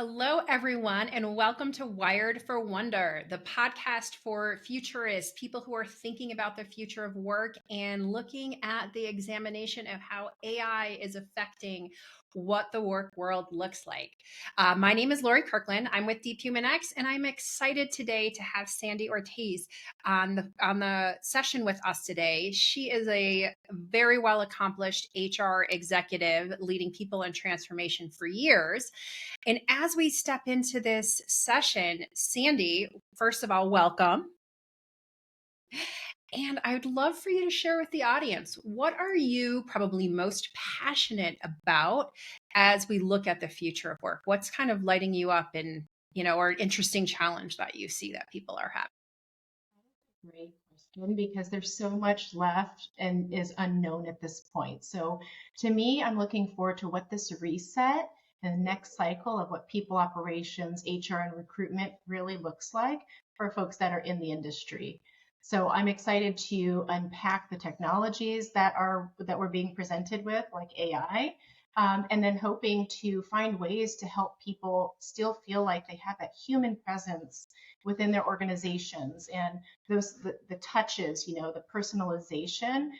Hello, everyone, and welcome to Wired for Wonder, the podcast for futurists, people who are thinking about the future of work and looking at the examination of how AI is affecting what the work world looks like. My name is Lori Kirkland. I'm with DeepHumanX, and I'm excited today to have Sandy Ortez on the session with us today. She is a very well accomplished HR executive leading people in transformation for years. And as we step into this session, Sandy, first of all, welcome. And I would love for you to share with the audience, what are you probably most passionate about as we look at the future of work? What's kind of lighting you up and, or interesting challenge that you see that people are having? Great question because there's so much left and is unknown at this point. So to me, I'm looking forward to what this reset and the next cycle of what people operations, HR, and recruitment really looks like for folks that are in the industry. So I'm excited to unpack the technologies that we're being presented with, like AI, and then hoping to find ways to help people still feel like they have that human presence within their organizations and the touches, the personalization,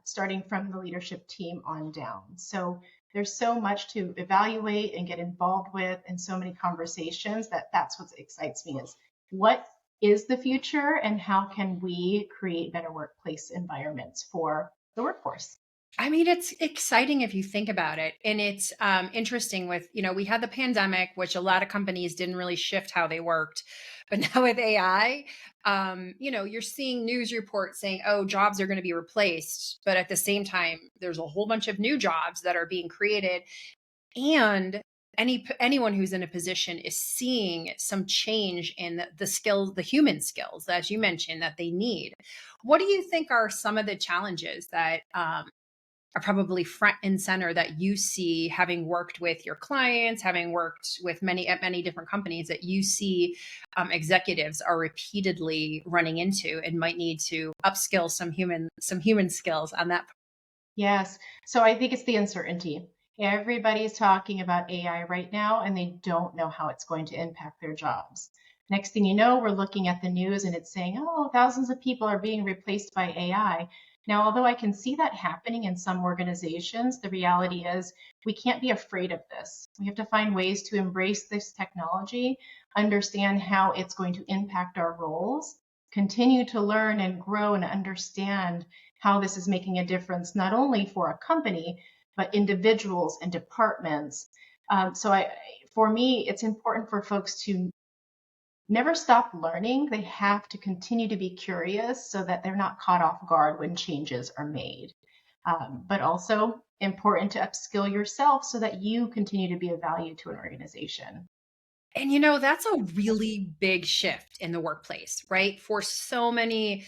starting from the leadership team on down. So there's so much to evaluate and get involved with, and so many conversations that's what excites me is what is the future and how can we create better workplace environments for the workforce. I mean, it's exciting if you think about it. And it's interesting with, we had the pandemic, which a lot of companies didn't really shift how they worked. But now with AI, you're seeing news reports saying, oh, jobs are going to be replaced. But at the same time, there's a whole bunch of new jobs that are being created. And anyone who's in a position is seeing some change in the skills, the human skills, as you mentioned, that they need. What do you think are some of the challenges that are probably front and center that you see, having worked with your clients, having worked with many different companies, that you see executives are repeatedly running into and might need to upskill some human skills on that? Yes. So I think it's the uncertainty. Everybody's talking about AI right now, and they don't know how it's going to impact their jobs. Next thing you know, we're looking at the news and it's saying, oh, thousands of people are being replaced by AI. Now, although I can see that happening in some organizations, the reality is we can't be afraid of this. We have to find ways to embrace this technology, understand how it's going to impact our roles, continue to learn and grow and understand how this is making a difference, not only for a company, but individuals and departments. For me, it's important for folks to never stop learning. They have to continue to be curious so that they're not caught off guard when changes are made. But also important to upskill yourself so that you continue to be of value to an organization. And that's a really big shift in the workplace, right? For so many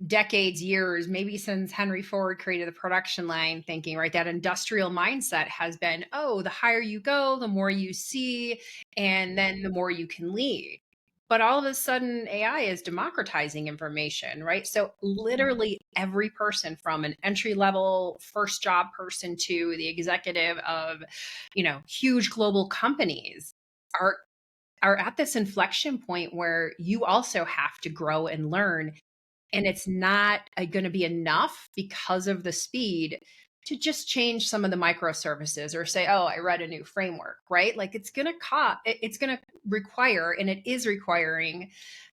decades, years, maybe since Henry Ford created the production line thinking, right? That industrial mindset has been, oh, the higher you go, the more you see, and then the more you can lead. But all of a sudden, AI is democratizing information, right? So literally every person, from an entry level first job person to the executive of, huge global companies, are at this inflection point where you also have to grow and learn, and it's not going to be enough because of the speed to just change some of the microservices or say, oh, I read a new framework, right? Like it's going to it's going to require, and it is requiring,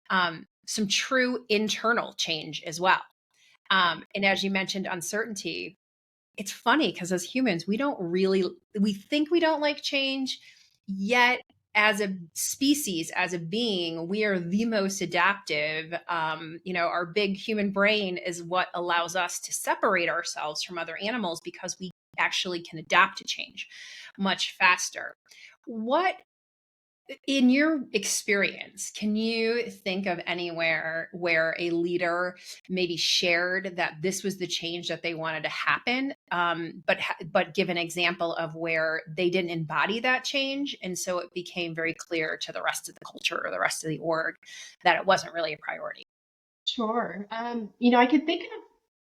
some true internal change as well. And as you mentioned, uncertainty, it's funny because as humans, we think we don't like change, yet as a species, as a being, we are the most adaptive. Our big human brain is what allows us to separate ourselves from other animals because we actually can adapt to change much faster. What In your experience, can you think of anywhere where a leader maybe shared that this was the change that they wanted to happen, but give an example of where they didn't embody that change, and so it became very clear to the rest of the culture or the rest of the org that it wasn't really a priority? Sure. I could think of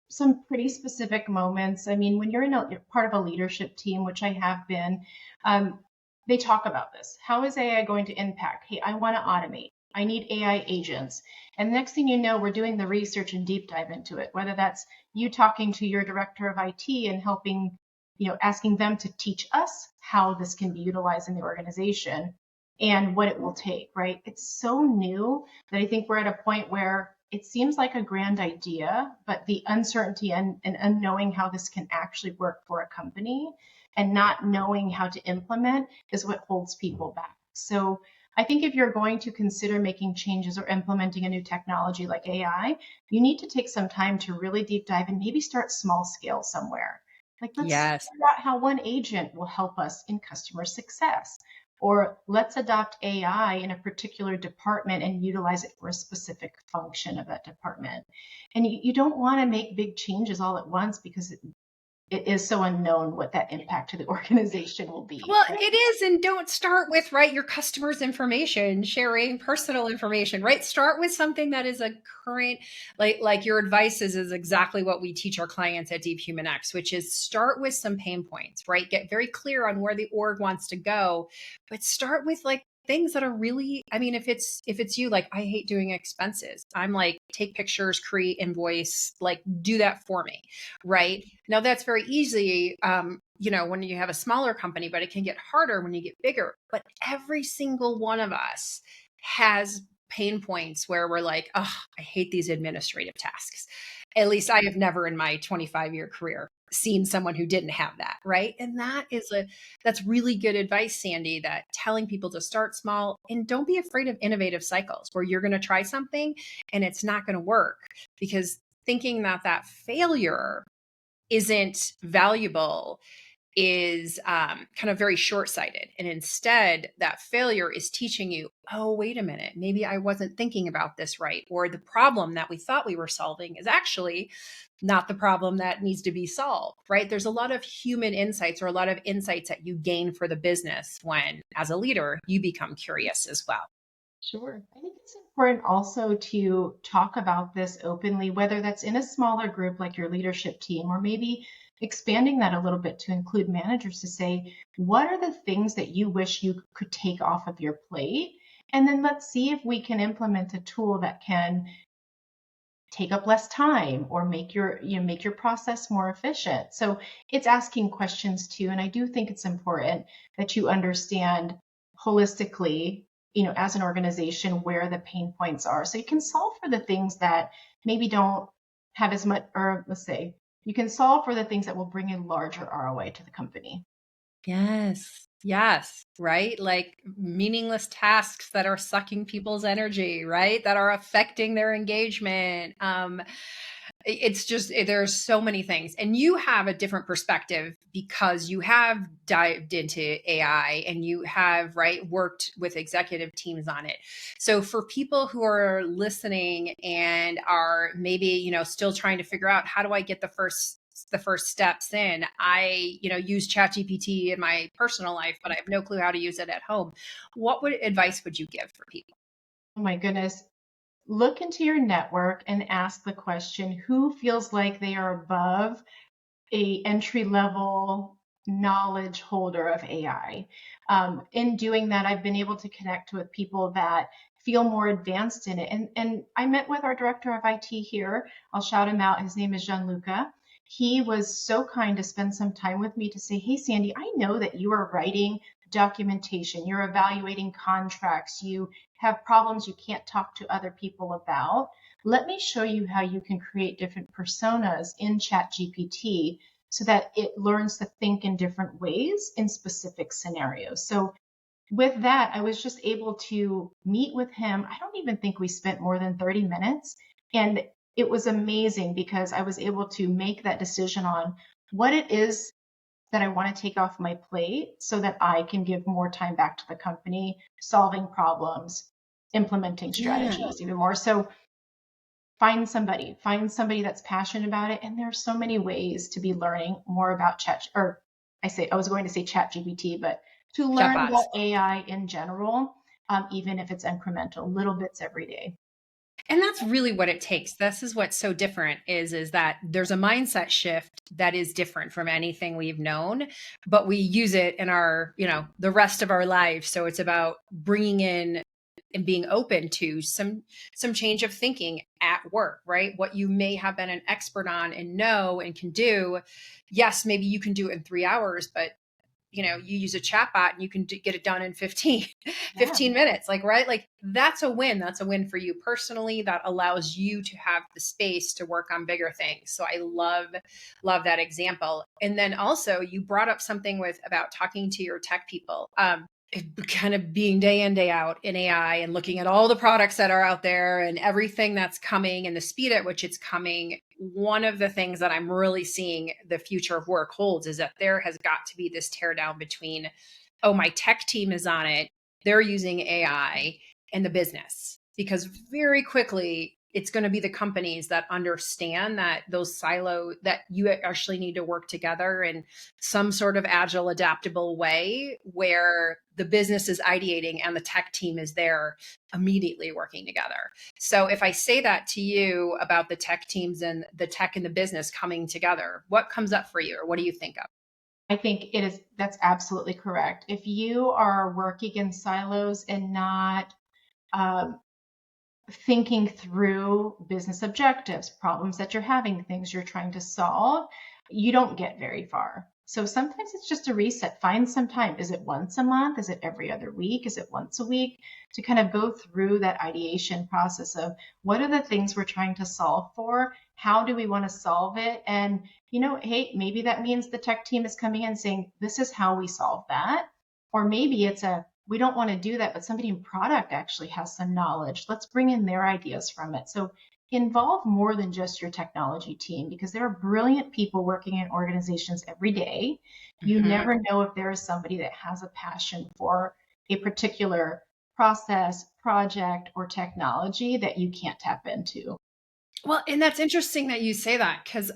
some pretty specific moments. I mean, when you're part of a leadership team, which I have been, um, they talk about this. How is AI going to impact? Hey, I want to automate. I need AI agents. And the next thing you know, we're doing the research and deep dive into it, whether that's you talking to your director of IT and helping, asking them to teach us how this can be utilized in the organization and what it will take, right? It's so new that I think we're at a point where it seems like a grand idea, but the uncertainty and unknowing how this can actually work for a company and not knowing how to implement is what holds people back. So I think if you're going to consider making changes or implementing a new technology like AI, you need to take some time to really deep dive and maybe start small scale somewhere. Like, let's Yes. figure out how one agent will help us in customer success. Or let's adopt AI in a particular department and utilize it for a specific function of that department. And you don't want to make big changes all at once because it is so unknown what that impact to the organization will be. Well, Right? it is, and don't start with, right, your customers' information, sharing personal information, right? Start with something that is a current, like your advice is exactly what we teach our clients at DeepHumanX, which is start with some pain points, right? Get very clear on where the org wants to go, but start with like things that are really, I mean, if it's you, like I hate doing expenses. I'm like, take pictures, create invoice, like do that for me, right? Now that's very easy, when you have a smaller company, but it can get harder when you get bigger. But every single one of us has pain points where we're like, oh, I hate these administrative tasks. At least I have never in my 25-year career seen someone who didn't have that, right? And that's really good advice, Sandy, that telling people to start small and don't be afraid of innovative cycles where you're going to try something and it's not going to work, because thinking that that failure isn't valuable is kind of very short sighted. And instead, that failure is teaching you, oh, wait a minute, maybe I wasn't thinking about this right. Or the problem that we thought we were solving is actually not the problem that needs to be solved, right? There's a lot of human insights or a lot of insights that you gain for the business when, as a leader, you become curious as well. Sure. I think it's important also to talk about this openly, whether that's in a smaller group like your leadership team, or maybe expanding that a little bit to include managers to say, what are the things that you wish you could take off of your plate? And then let's see if we can implement a tool that can take up less time or make your process more efficient. So it's asking questions too. And I do think it's important that you understand holistically, as an organization, where the pain points are. So you can solve for the things that maybe don't have as much, or let's say you can solve for the things that will bring a larger ROI to the company. Yes. Yes. Right. Like meaningless tasks that are sucking people's energy, right? That are affecting their engagement. It's just, there's so many things. And you have a different perspective because you have dived into AI and you have, right, worked with executive teams on it. So for people who are listening and are maybe, still trying to figure out how do I get the first steps in, I use ChatGPT in my personal life, but I have no clue how to use it at home. What advice would you give for people? Oh my goodness. Look into your network and ask the question, who feels like they are above a entry level knowledge holder of AI. In doing that, I've been able to connect with people that feel more advanced in it. And I met with our director of IT here. I'll shout him out. His name is Gianluca. He was so kind to spend some time with me to say, hey, Sandy, I know that you are writing documentation, you're evaluating contracts, you have problems you can't talk to other people about. Let me show you how you can create different personas in ChatGPT so that it learns to think in different ways in specific scenarios. So with that, I was just able to meet with him. I don't even think we spent more than 30 minutes. And it was amazing because I was able to make that decision on what it is that I want to take off my plate so that I can give more time back to the company, solving problems, implementing Yeah. strategies even more. So find somebody that's passionate about it. And there's so many ways to be learning more about I was going to say chat GPT, but to learn Chatbots. about AI in general, even if it's incremental, little bits every day. And that's really what it takes. This is what's so different is that there's a mindset shift that is different from anything we've known, but we use it in our, the rest of our lives. So it's about bringing in and being open to some change of thinking at work, right? What you may have been an expert on and know and can do. Yes, maybe you can do it in 3 hours, but you use a chat bot and you can get it done in 15 Yeah. 15 minutes, like, right? Like, that's a win. That's a win for you personally. That allows you to have the space to work on bigger things. So I love that example. And then also you brought up something with about talking to your tech people. Kind of being day in, day out in AI and looking at all the products that are out there and everything that's coming and the speed at which it's coming. One of the things that I'm really seeing the future of work holds is that there has got to be this tear down between, oh, my tech team is on it, they're using AI, and the business. Because very quickly, it's going to be the companies that understand that those silo that you actually need to work together in some sort of agile, adaptable way where the business is ideating and the tech team is there immediately working together. So if I say that to you about the tech teams and the tech and the business coming together, what comes up for you or what do you think of? I think that's absolutely correct. If you are working in silos and not um, thinking through business objectives, problems that you're having, things you're trying to solve, you don't get very far. So sometimes it's just a reset. Find some time. Is it once a month? Is it every other week? Is it once a week? To kind of go through that ideation process of what are the things we're trying to solve for? How do we want to solve it? And, hey, maybe that means the tech team is coming in saying, this is how we solve that. Or maybe it's we don't want to do that, but somebody in product actually has some knowledge. Let's bring in their ideas from it. So involve more than just your technology team because there are brilliant people working in organizations every day. You Mhm. never know if there is somebody that has a passion for a particular process, project, or technology that you can't tap into. Well, and that's interesting that you say that because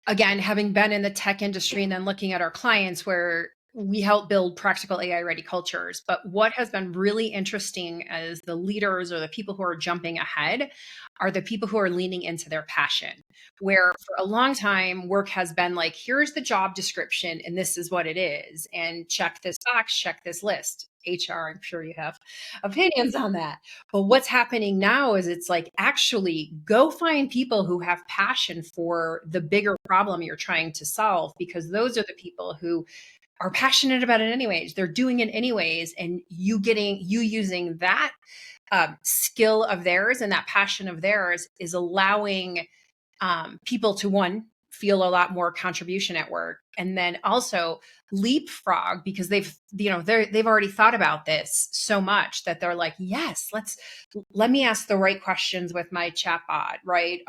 again, having been in the tech industry and then looking at our clients where we help build practical AI ready cultures. But what has been really interesting as the leaders or the people who are jumping ahead are the people who are leaning into their passion. Where for a long time, work has been like, here's the job description and this is what it is. And check this box, check this list. HR, I'm sure you have opinions on that. But what's happening now is it's like actually go find people who have passion for the bigger problem you're trying to solve because those are the people who are passionate about it anyways. They're doing it anyways. And you using that skill of theirs and that passion of theirs is allowing people to one feel a lot more contribution at work and then also leapfrog because they've already thought about this so much that they're like, yes, let me ask the right questions with my chatbot, right?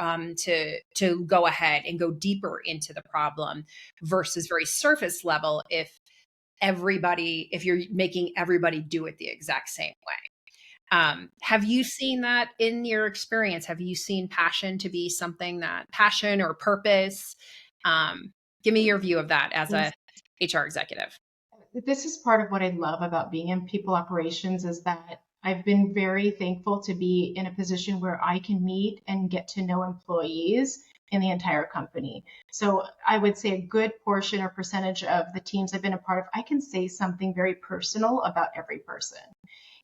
To go ahead and go deeper into the problem versus very surface level if you're making everybody do it the exact same way. Have you seen that in your experience? Have you seen passion to be something that passion or purpose? Give me your view of that as a Yes. HR executive. This is part of what I love about being in people operations is that I've been very thankful to be in a position where I can meet and get to know employees in the entire company. So I would say a good portion or percentage of the teams I've been a part of, I can say something very personal about every person.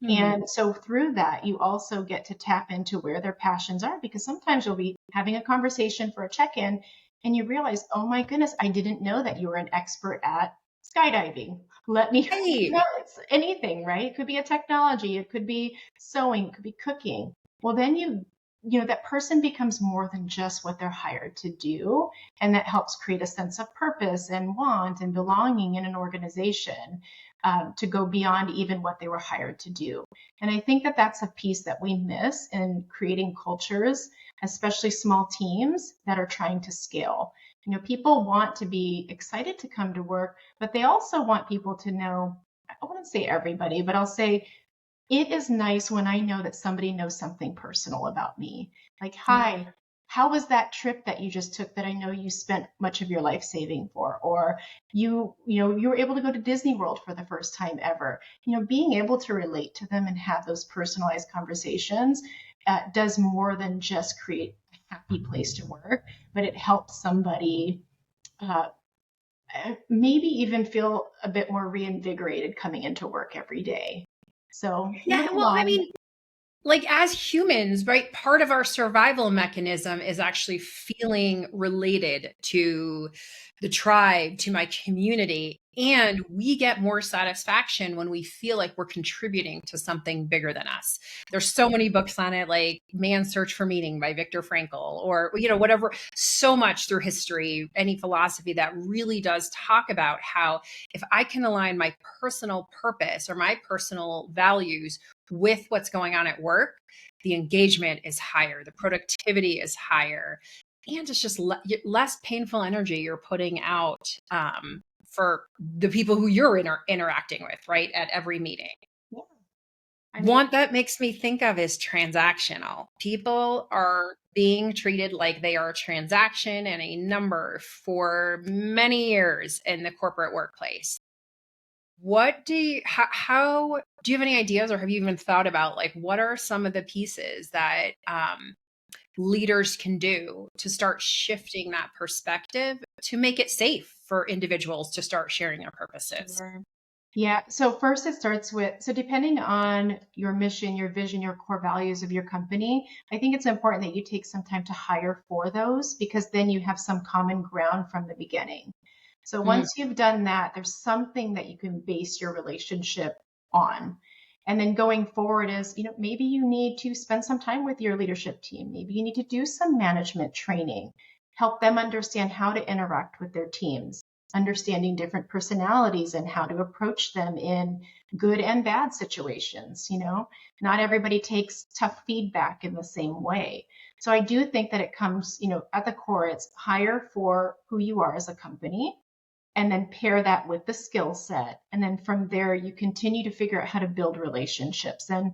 Hmm. And so through that, you also get to tap into where their passions are because sometimes you'll be having a conversation for a check in and you realize, oh my goodness, I didn't know that you were an expert at skydiving. Let me, Hey. it's anything, right? It could be a technology, it could be sewing, it could be cooking. Well, then that person becomes more than just what they're hired to do. And that helps create a sense of purpose and want and belonging in an organization to go beyond even what they were hired to do. And I think that that's a piece that we miss in creating cultures, especially small teams that are trying to scale. People want to be excited to come to work, but they also want people to know, I wouldn't say everybody, but I'll say it is nice when I know that somebody knows something personal about me. Like, Yeah. hi, how was that trip that you just took that I know you spent much of your life saving for? Or you were able to go to Disney World for the first time ever. Being able to relate to them and have those personalized conversations does more than just create a happy place to work, but it helps somebody uh, maybe even feel a bit more reinvigorated coming into work every day. So a Yeah, little well, I long. mean, like as humans, right? Part of our survival mechanism is actually feeling related to the tribe, to my community. And we get more satisfaction when we feel like we're contributing to something bigger than us. There's so many books on it, like Man's Search for Meaning by Viktor Frankl, or, whatever, so much through history, any philosophy that really does talk about how if I can align my personal purpose or my personal values with what's going on at work, the engagement is higher, the productivity is higher, and it's just less painful energy you're putting out for the people who you're interacting with, right, at every meeting. Yeah. I mean, One that makes me think of is transactional. People are being treated like they are a transaction and a number for many years in the corporate workplace. What do you how do you have any ideas, or have you even thought about, like, what are some of the pieces that leaders can do to start shifting that perspective to make it safe for individuals to start sharing their purposes? sure. Yeah. So first it starts with, so depending on your mission, your vision, your core values of your company, I think it's important that you take some time to hire for those because then you have some common ground from the beginning. So Mm, once you've done that, there's something that you can base your relationship on. And then going forward is, maybe you need to spend some time with your leadership team. Maybe you need to do some management training, help them understand how to interact with their teams, understanding different personalities and how to approach them in good and bad situations. Not everybody takes tough feedback in the same way. So I do think that it comes, at the core, it's hire for who you are as a company and then pair that with the skill set. And then from there, you continue to figure out how to build relationships. And,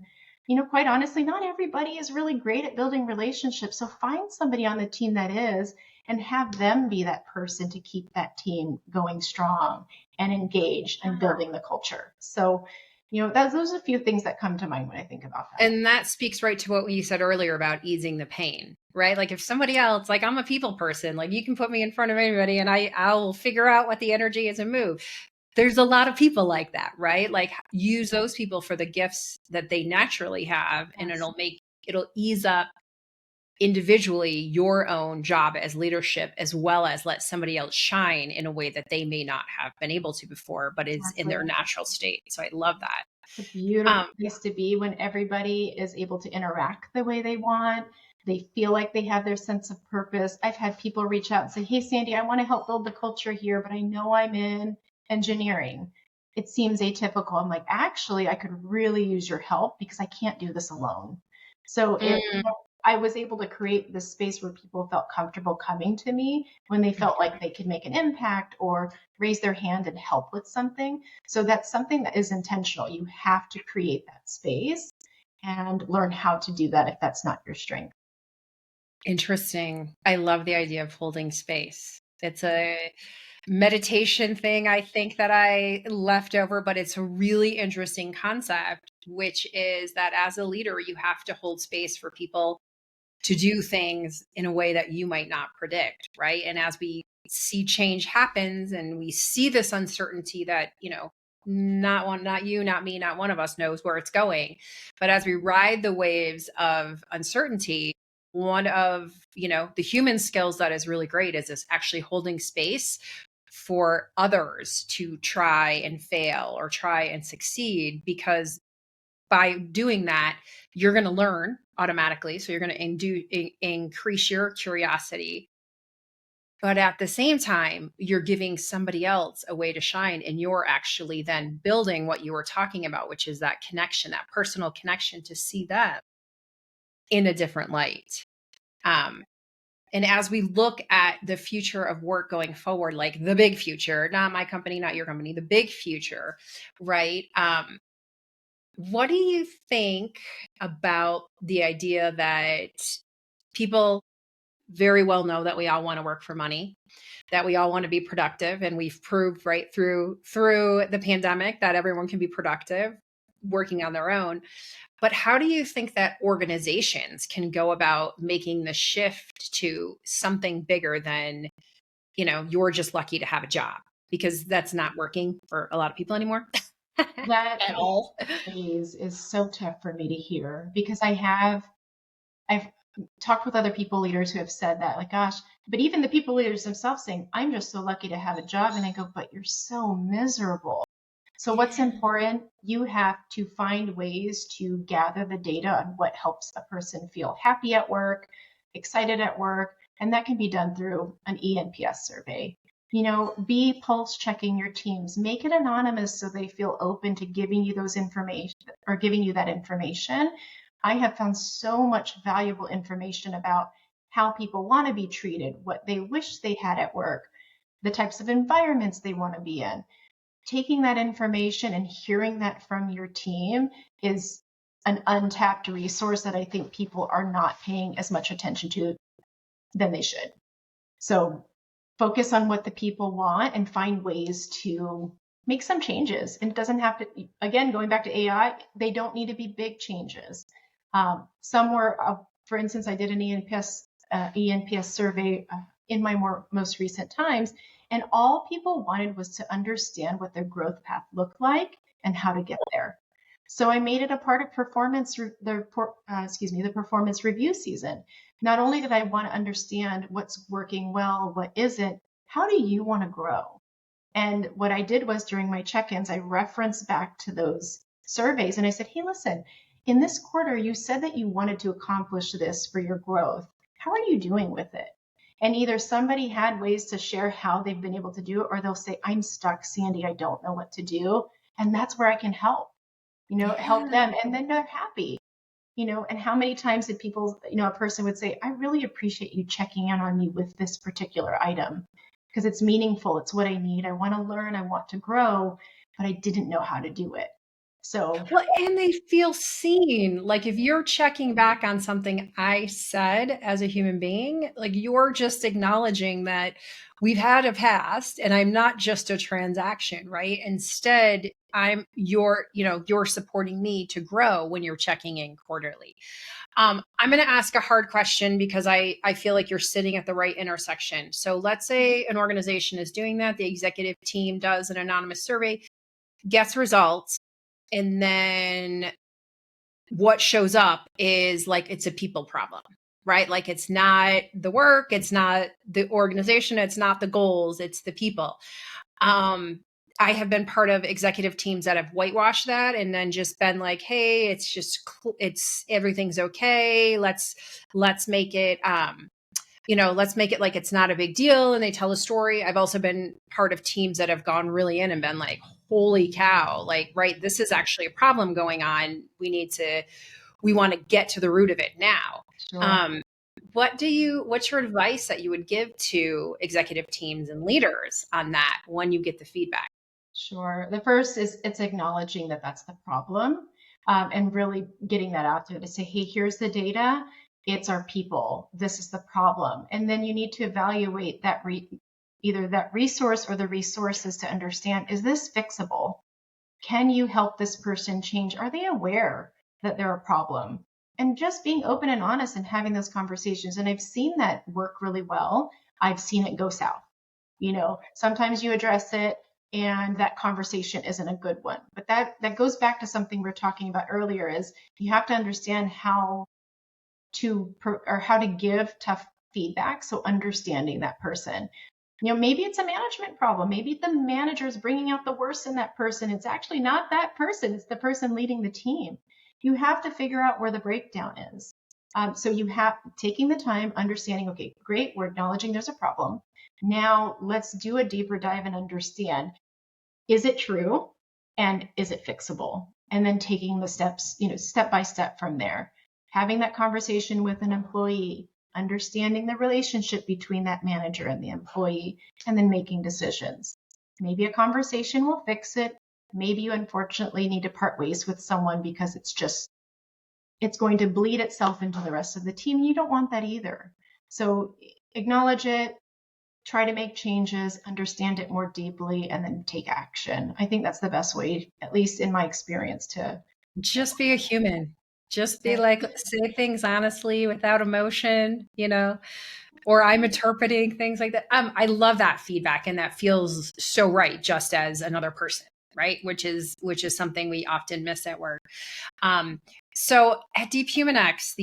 quite honestly, not everybody is really great at building relationships. So find somebody on the team that is and have them be that person to keep that team going strong and engaged and building the culture. So, those are a few things that come to mind when I think about that. and that speaks right to what you said earlier about easing the pain, right? Like if somebody else, like I'm a people person, like you can put me in front of anybody and I'll figure out what the energy is and move. There's a lot of people like that, right? Like use those people for the gifts that they naturally have, and Yes. it'll ease up individually your own job as leadership, as well as let somebody else shine in a way that they may not have been able to before, but is in Exactly. their natural state. So I love that. It's a beautiful Um, place to be when everybody is able to interact the way they want. They feel like they have their sense of purpose. I've had people reach out and say, "Hey, Sandy, I want to help build the culture here, but I know I'm in engineering. It seems atypical." I'm like, actually, I could really use your help because I can't do this alone. So mm, I was able to create this space where people felt comfortable coming to me when they felt like they could make an impact or raise their hand and help with something. So that's something that is intentional. You have to create that space and learn how to do that if that's not your strength. interesting. I love the idea of holding space. It's a meditation thing I think that I left over, but it's a really interesting concept, which is that as a leader, you have to hold space for people to do things in a way that you might not predict, right? And as we see change happens and we see this uncertainty that, not you, not me, not one of us knows where it's going. But as we ride the waves of uncertainty, one of, the human skills that is really great is this actually holding space for others to try and fail or try and succeed, because by doing that, you're going to learn automatically. So you're going to increase your curiosity. But at the same time, you're giving somebody else a way to shine. And you're actually then building what you were talking about, which is that connection, that personal connection to see them in a different light. Um, and as we look at the future of work going forward, like the big future, not my company, not your company, the big future, right? What do you think about the idea that people very well know that we all want to work for money, that we all want to be productive, and we've proved right through the pandemic that everyone can be productive working on their own. But how do you think that organizations can go about making the shift to something bigger than, you're just lucky to have a job? Because that's not working for a lot of people anymore That at all. is so tough for me to hear because I've talked with other people leaders who have said that, like, gosh, but even the people leaders themselves saying, I'm just so lucky to have a job. And I go, but you're so miserable. So what's Yeah. important? You have to find ways to gather the data on what helps a person feel happy at work, excited at work, and that can be done through an ENPS survey. Be pulse checking your teams, make it anonymous so they feel open to giving you those information or giving you that information. I have found so much valuable information about how people want to be treated, what they wish they had at work, the types of environments they want to be in. Taking that information and hearing that from your team is an untapped resource that I think people are not paying as much attention to than they should. So focus on what the people want and find ways to make some changes. And it doesn't have to, again, going back to AI, they don't need to be big changes. Some were, for instance, I did an ENPS survey in my most recent times, and all people wanted was to understand what their growth path looked like and how to get there. So I made it a part of the performance review season. Not only did I want to understand what's working well, what isn't, how do you want to grow? And what I did was during my check-ins, I referenced back to those surveys and I said, hey, listen, in this quarter, you said that you wanted to accomplish this for your growth. How are you doing with it? And either somebody had ways to share how they've been able to do it, or they'll say, I'm stuck, Sandy, I don't know what to do. And that's where I can help, help Yeah. them. And then they're happy, and how many times did people, a person would say, I really appreciate you checking in on me with this particular item because it's meaningful. It's what I need. I want to learn. I want to grow, but I didn't know how to do it. So Well, and they feel seen. Like if you're checking back on something I said as a human being, like you're just acknowledging that we've had a past and I'm not just a transaction, right? Instead, you're supporting me to grow when you're checking in quarterly. I'm going to ask a hard question because I feel like you're sitting at the right intersection. So let's say an organization is doing that. The executive team does an anonymous survey, gets results, and then what shows up is like it's a people problem, right? Like it's not the work, it's not the organization, it's not the goals, it's the people. Um, I have been part of executive teams that have whitewashed that and then just been like, hey, it's everything's okay. Let's make it let's make it like it's not a big deal. And they tell a story. I've also been part of teams that have gone really in and been like, holy cow, like, right, this is actually a problem going on. We want to get to the root of it now. sure. Um, what's your advice that you would give to executive teams and leaders on that when you get the feedback? Sure. The first is it's acknowledging that that's the problem, and really getting that out there to say, hey, here's the data. It's our people. This is the problem. And then you need to evaluate either that resource or the resources to understand, is this fixable? Can you help this person change? Are they aware that they're a problem? And just being open and honest and having those conversations. And I've seen that work really well. I've seen it go south. Sometimes you address it and that conversation isn't a good one. But that goes back to something we were talking about earlier is you have to understand how to give tough feedback. So understanding that person. Maybe it's a management problem. Maybe the manager is bringing out the worst in that person. It's actually not that person. It's the person leading the team. You have to figure out where the breakdown is. So you have taking the time, understanding, okay, great, we're acknowledging there's a problem. Now let's do a deeper dive and understand, is it true? And is it fixable? And then taking the steps, step by step from there. Having that conversation with an employee, understanding the relationship between that manager and the employee, and then making decisions. Maybe a conversation will fix it. Maybe you unfortunately need to part ways with someone because it's going to bleed itself into the rest of the team. You don't want that either. So acknowledge it, try to make changes, understand it more deeply, and then take action. I think that's the best way, at least in my experience, to. Just be a human. Just be Yeah. like, say things honestly without emotion, or I'm interpreting things like that. I love that feedback, and that feels so right, just as another person, right? Which is something we often miss at work. Um, so at DeepHumanX,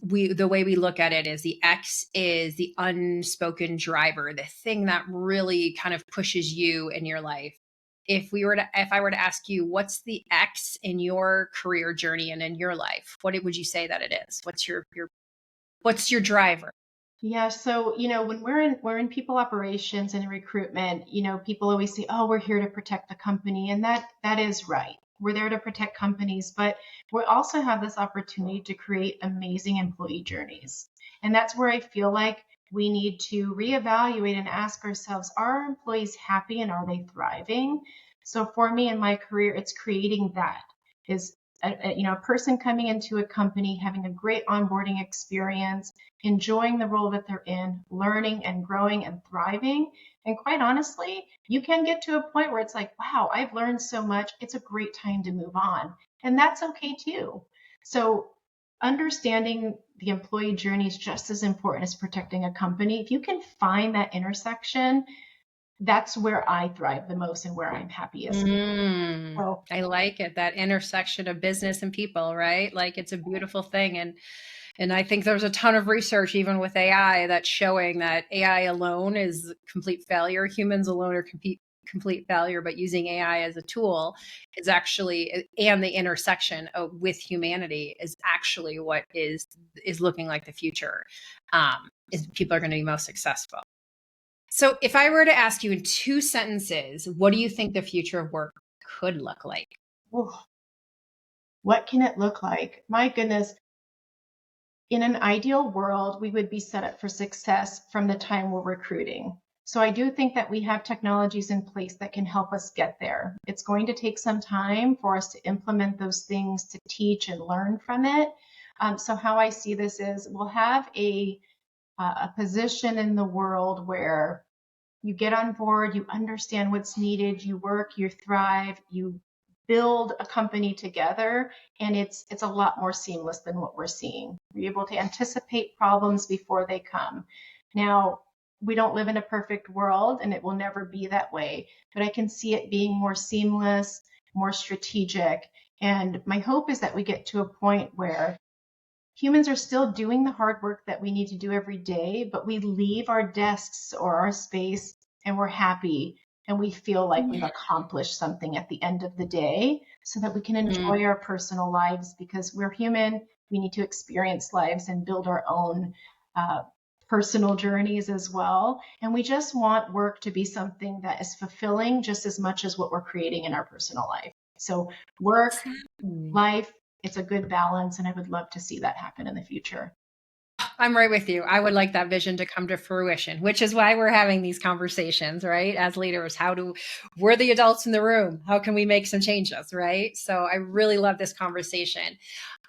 the way we look at it is the X is the unspoken driver, the thing that really kind of pushes you in your life. If I were to ask you, what's the X in your career journey and in your life, what would you say that it is? What's your driver? Yeah, so when we're in people operations and in recruitment, people always say, "Oh, we're here to protect the company," and that is right. We're there to protect companies, but we also have this opportunity to create amazing employee journeys, and that's where I feel like we need to reevaluate and ask ourselves: Are our employees happy and are they thriving? So for me in my career, it's creating that is a person coming into a company having a great onboarding experience, enjoying the role that they're in, learning and growing and thriving. And quite honestly, you can get to a point where it's like, wow, I've learned so much. It's a great time to move on. And that's okay too. So understanding the employee journey is just as important as protecting a company. If you can find that intersection, that's where I thrive the most and where I'm happiest. So I like it. That intersection of business and people, right? Like it's a beautiful thing. And I think there's a ton of research, even with AI, that's showing that AI alone is complete failure. Humans alone are complete failure, but using AI as a tool is actually, and the intersection with humanity is actually what is looking like the future. Is people are going to be most successful. So, if I were to ask you in 2 sentences, what do you think the future of work could look like? oh, what can it look like? My goodness, in an ideal world, we would be set up for success from the time we're recruiting. So I do think that we have technologies in place that can help us get there. It's going to take some time for us to implement those things, to teach and learn from it. So how I see this is we'll have a position in the world where you get on board, you understand what's needed, you work, you thrive, you build a company together, and it's a lot more seamless than what we're seeing. You're able to anticipate problems before they come. Now, we don't live in a perfect world and it will never be that way, but I can see it being more seamless, more strategic. And my hope is that we get to a point where humans are still doing the hard work that we need to do every day, but we leave our desks or our space and we're happy and we feel like we've accomplished something at the end of the day so that we can Mm, enjoy our personal lives because we're human. We need to experience lives and build our own uh, personal journeys as well. And we just want work to be something that is fulfilling just as much as what we're creating in our personal life. So, work, exactly. life, it's a good balance, and I would love to see that happen in the future. I'm right with you. I would like that vision to come to fruition, which is why we're having these conversations, right? As leaders, we're the adults in the room. How can we make some changes, right? So I really love this conversation.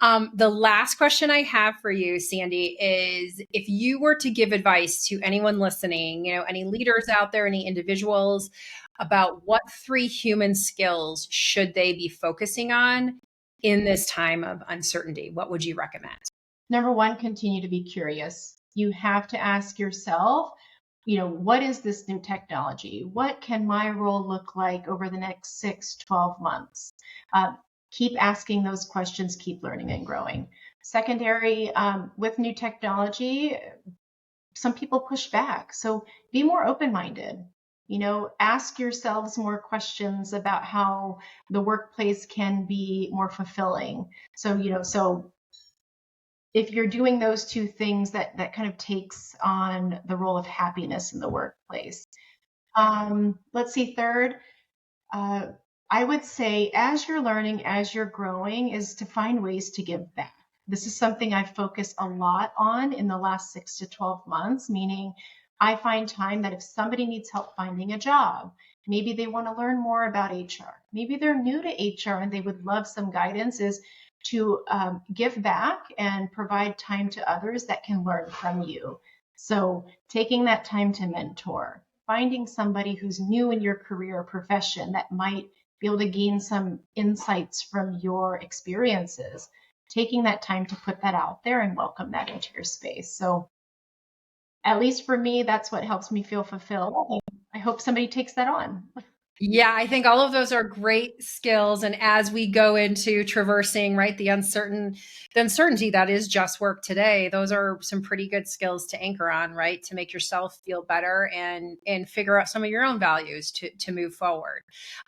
The last question I have for you, Sandy, is if you were to give advice to anyone listening, any leaders out there, any individuals, about what 3 human skills should they be focusing on in this time of uncertainty, what would you recommend? Number one, continue to be curious. You have to ask yourself, what is this new technology? What can my role look like over the next 6, 12 months? Keep asking those questions, keep learning and growing. Secondary, with new technology, some people push back. So be more open minded. Ask yourselves more questions about how the workplace can be more fulfilling. So if you're doing those two things, that kind of takes on the role of happiness in the workplace. Let's see, third, uh, I would say as you're learning, as you're growing, is to find ways to give back. This is something I've focused a lot on in the last 6 to 12 months, meaning I find time that if somebody needs help finding a job, maybe they want to learn more about HR, maybe they're new to HR and they would love some guidance, is to give back and provide time to others that can learn from you. So taking that time to mentor, finding somebody who's new in your career or profession that might be able to gain some insights from your experiences, taking that time to put that out there and welcome that into your space. So at least for me, that's what helps me feel fulfilled. I hope somebody takes that on. Yeah, I think all of those are great skills. And as we go into traversing, right, the uncertainty that is just work today, those are some pretty good skills to anchor on, right, to make yourself feel better and figure out some of your own values to move forward.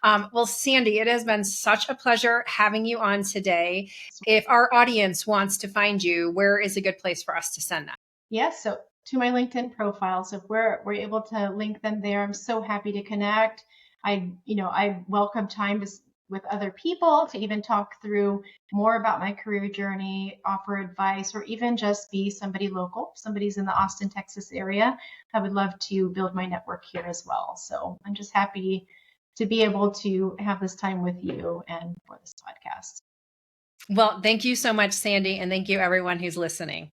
Well, Sandy, it has been such a pleasure having you on today. If our audience wants to find you, where is a good place for us to send them? Yes, so to my LinkedIn profile. So if we're able to link them there, I'm so happy to connect. I welcome time with other people to even talk through more about my career journey, offer advice, or even just be somebody local. If somebody's in the Austin, Texas area, I would love to build my network here as well. So I'm just happy to be able to have this time with you and for this podcast. Well, thank you so much, Sandy, and thank you everyone who's listening.